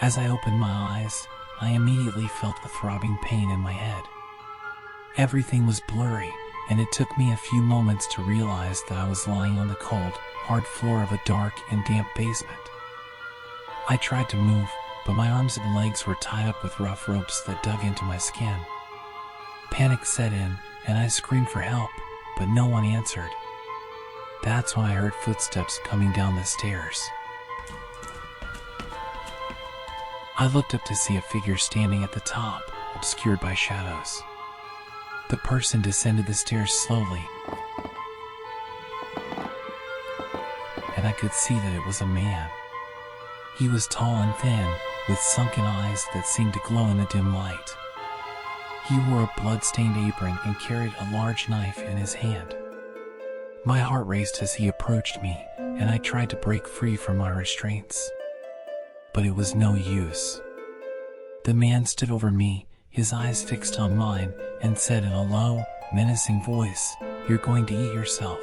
As I opened my eyes, I immediately felt a throbbing pain in my head. Everything was blurry, and it took me a few moments to realize that I was lying on the cold, hard floor of a dark and damp basement. I tried to move, but my arms and legs were tied up with rough ropes that dug into my skin. Panic set in, and I screamed for help, but no one answered. That's when I heard footsteps coming down the stairs. I looked up to see a figure standing at the top, obscured by shadows. The person descended the stairs slowly, and I could see that it was a man. He was tall and thin, with sunken eyes that seemed to glow in the dim light. He wore a blood-stained apron and carried a large knife in his hand. My heart raced as he approached me, and I tried to break free from my restraints. But it was no use. The man stood over me, his eyes fixed on mine, and said in a low, menacing voice, "You're going to eat yourself."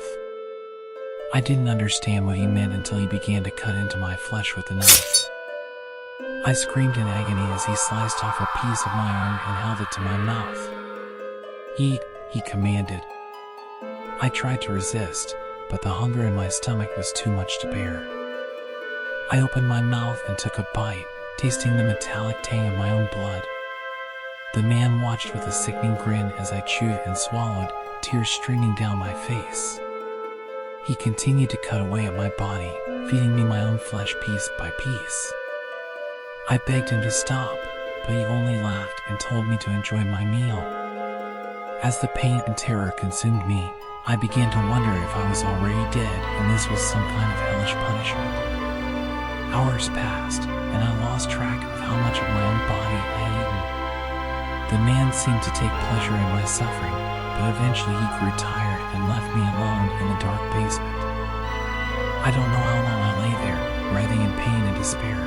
I didn't understand what he meant until he began to cut into my flesh with the knife. I screamed in agony as he sliced off a piece of my arm and held it to my mouth. "Eat," he commanded. I tried to resist, but the hunger in my stomach was too much to bear. I opened my mouth and took a bite, tasting the metallic tang of my own blood. The man watched with a sickening grin as I chewed and swallowed, tears streaming down my face. He continued to cut away at my body, feeding me my own flesh piece by piece. I begged him to stop, but he only laughed and told me to enjoy my meal. As the pain and terror consumed me, I began to wonder if I was already dead and this was some kind of hellish punishment. Hours passed, and I lost track of how much of my own body I had eaten. The man seemed to take pleasure in my suffering, but eventually he grew tired and left me alone in the dark basement. I don't know how long I lay there, writhing in pain and despair.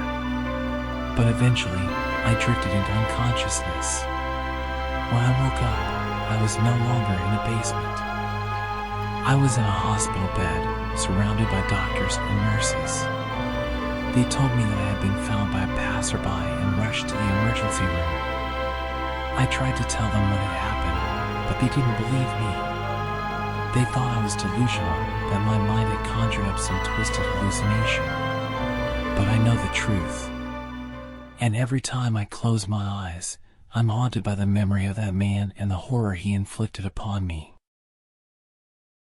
But eventually, I drifted into unconsciousness. When I woke up, I was no longer in the basement. I was in a hospital bed, surrounded by doctors and nurses. They told me that I had been found by a passerby and rushed to the emergency room. I tried to tell them what had happened, but they didn't believe me. They thought I was delusional, that my mind had conjured up some twisted hallucination. But I know the truth. And every time I close my eyes, I'm haunted by the memory of that man and the horror he inflicted upon me.